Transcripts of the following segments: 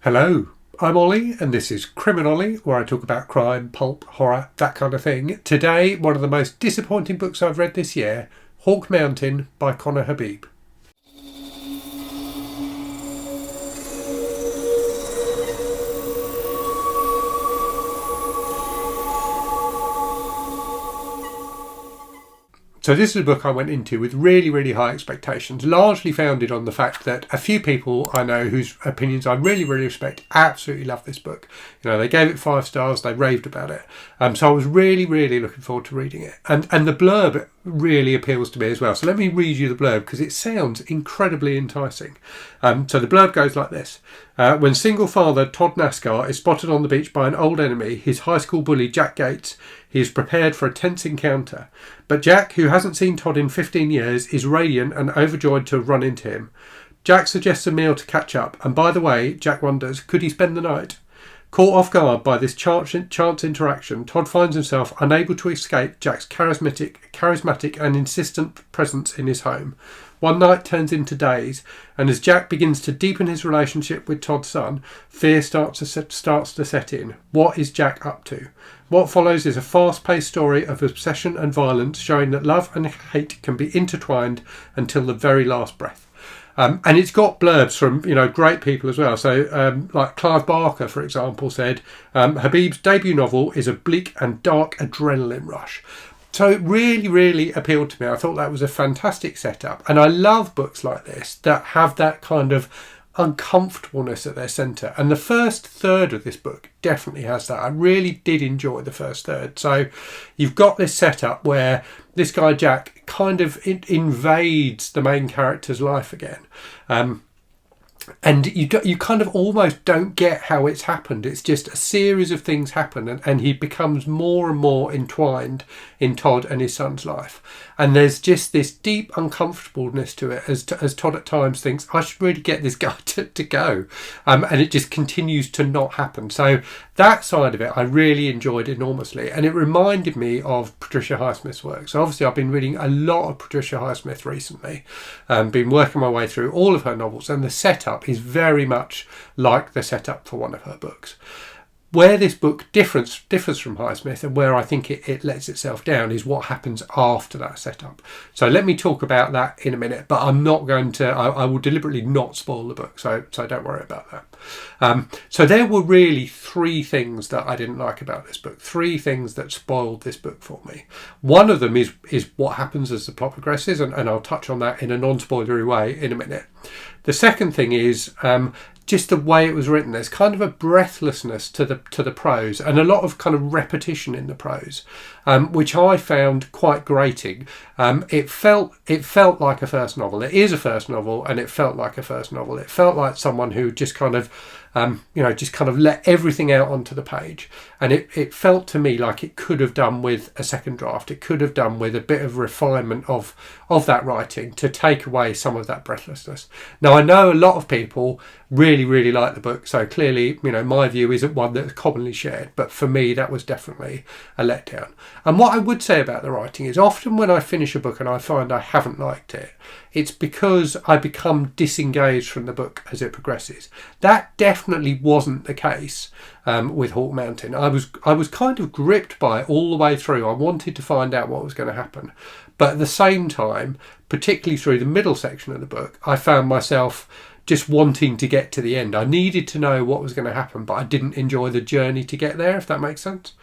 Hello, I'm Ollie and this is Criminally, where I talk about crime, pulp, horror, that kind of thing. Today, one of the most disappointing books I've read this year, Moutain by Conner Habib. So this is a book I went into with really, really high expectations, largely founded on the fact that a few people I know whose opinions I really, really respect absolutely love this book. You know, they gave it 5 stars, they raved about it. So I was really, really looking forward to reading it. And the blurb really appeals to me as well. So let me read you the blurb because it sounds incredibly enticing. So the blurb goes like this. When single father Todd NASCAR is spotted on the beach by an old enemy, his high school bully Jack Gates, he is prepared for a tense encounter. But Jack, who hasn't seen Todd in 15 years, is radiant and overjoyed to have run into him. Jack suggests a meal to catch up, and by the way, Jack wonders, could he spend the night? Caught off guard by this chance interaction, Todd finds himself unable to escape Jack's charismatic and insistent presence in his home. One night turns into days, and as Jack begins to deepen his relationship with Todd's son, fear starts to set in. What is Jack up to? What follows is a fast-paced story of obsession and violence, showing that love and hate can be intertwined until the very last breath. And it's got blurbs from, great people as well. So, like Clive Barker, for example, said, Habib's debut novel is a bleak and dark adrenaline rush. So it really, really appealed to me. I thought that was a fantastic setup. And I love books like this that have that kind of uncomfortableness at their centre. And the first third of this book definitely has that. I really did enjoy the first third. So you've got this setup where this guy Jack kind of invades the main character's life again. And you kind of almost don't get how it's happened. It's just a series of things happen and he becomes more and more entwined in Todd and his son's life. And there's just this deep uncomfortableness to it as Todd at times thinks, I should really get this guy to go. And it just continues to not happen. So that side of it I really enjoyed enormously. And it reminded me of Patricia Highsmith's work. So obviously I've been reading a lot of Patricia Highsmith recently. Been working my way through all of her novels, and the setup is very much like the setup for one of her books. Where this book differs from Highsmith and where I think it lets itself down is what happens after that setup. So let me talk about that in a minute, but I'm not going to, I will deliberately not spoil the book, so don't worry about that. So there were really 3 things that I didn't like about this book, 3 things that spoiled this book for me. One of them is what happens as the plot progresses, and I'll touch on that in a non-spoilery way in a minute. The second thing is just the way it was written. There's kind of a breathlessness to the prose and a lot of kind of repetition in the prose, which I found quite grating. It felt like a first novel. It is a first novel, and it felt like a first novel. It felt like someone who just kind of let everything out onto the page. And it felt to me like it could have done with a second draft. It could have done with a bit of refinement of that writing to take away some of that breathlessness. Now, I know a lot of people really, really like the book. So clearly, my view isn't one that's commonly shared. But for me, that was definitely a letdown. And what I would say about the writing is often when I finish a book and I find I haven't liked it, it's because I become disengaged from the book as it progresses. That definitely wasn't the case with Moutain. I was kind of gripped by it all the way through. I wanted to find out what was going to happen. But at the same time, particularly through the middle section of the book, I found myself just wanting to get to the end. I needed to know what was going to happen, but I didn't enjoy the journey to get there, if that makes sense.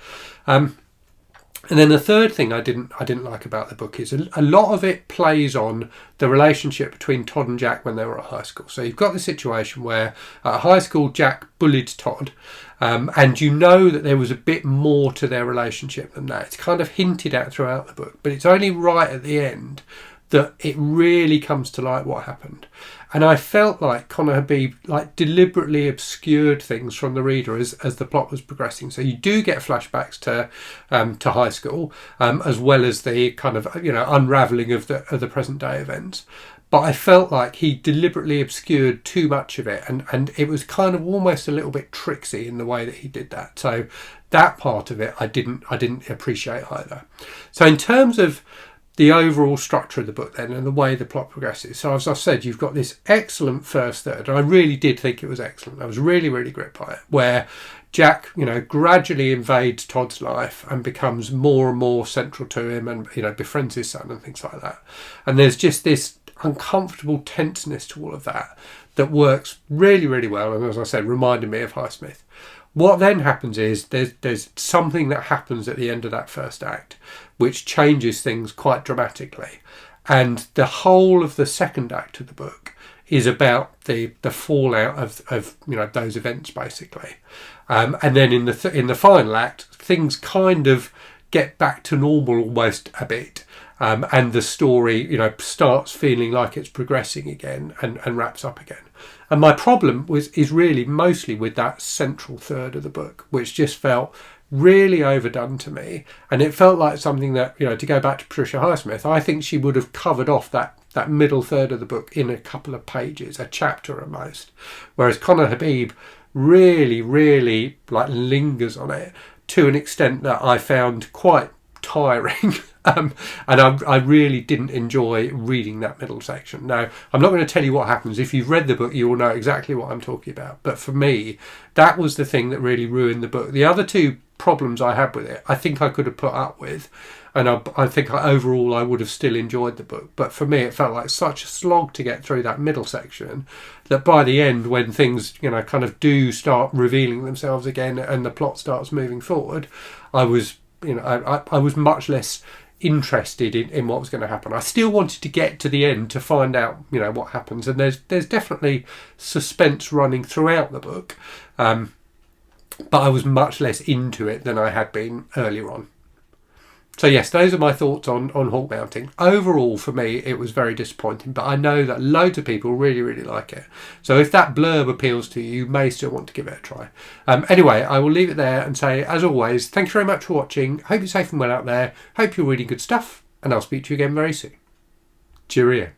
And then the third thing I didn't like about the book is a lot of it plays on the relationship between Todd and Jack when they were at high school. So you've got the situation where at high school Jack bullied Todd, and you know that there was a bit more to their relationship than that. It's kind of hinted at throughout the book, but it's only right at the end that it really comes to light what happened. And I felt like Conner Habib deliberately obscured things from the reader as the plot was progressing. So you do get flashbacks to high school, as well as the kind of unravelling of the present day events. But I felt like he deliberately obscured too much of it, and it was kind of almost a little bit tricksy in the way that he did that. So that part of it I didn't appreciate either. So in terms of the overall structure of the book then and the way the plot progresses. So as I said, you've got this excellent first third, and I really did think it was excellent. I was really, really gripped by it, where Jack, gradually invades Todd's life and becomes more and more central to him, and befriends his son and things like that. And there's just this uncomfortable tenseness to all of that works really, really well, and as I said, reminded me of Highsmith. What then happens is there's something that happens at the end of that first act which changes things quite dramatically, and the whole of the second act of the book is about the fallout of those events basically, and then in the final act things kind of get back to normal almost a bit, and the story starts feeling like it's progressing again and wraps up again. And my problem is really mostly with that central third of the book, which just felt really overdone to me. And it felt like something that, to go back to Patricia Highsmith, I think she would have covered off that middle third of the book in a couple of pages, a chapter at most. Whereas Conner Habib really, really lingers on it to an extent that I found quite tiring. And I really didn't enjoy reading that middle section. Now, I'm not going to tell you what happens. If you've read the book, you will know exactly what I'm talking about. But for me, that was the thing that really ruined the book. The other two problems I had with it, I think I could have put up with. And I think overall I would have still enjoyed the book. But for me, it felt like such a slog to get through that middle section that by the end, when things, kind of do start revealing themselves again and the plot starts moving forward, I was, I was much less interested in what was going to happen. I still wanted to get to the end to find out what happens, and there's definitely suspense running throughout the book, but I was much less into it than I had been earlier on. So yes, those are my thoughts on Hawk Mountain. Overall, for me, it was very disappointing, but I know that loads of people really, really like it. So if that blurb appeals to you, you may still want to give it a try. Anyway, I will leave it there and say, as always, thank you very much for watching. Hope you're safe and well out there. Hope you're reading good stuff, and I'll speak to you again very soon. Cheerio.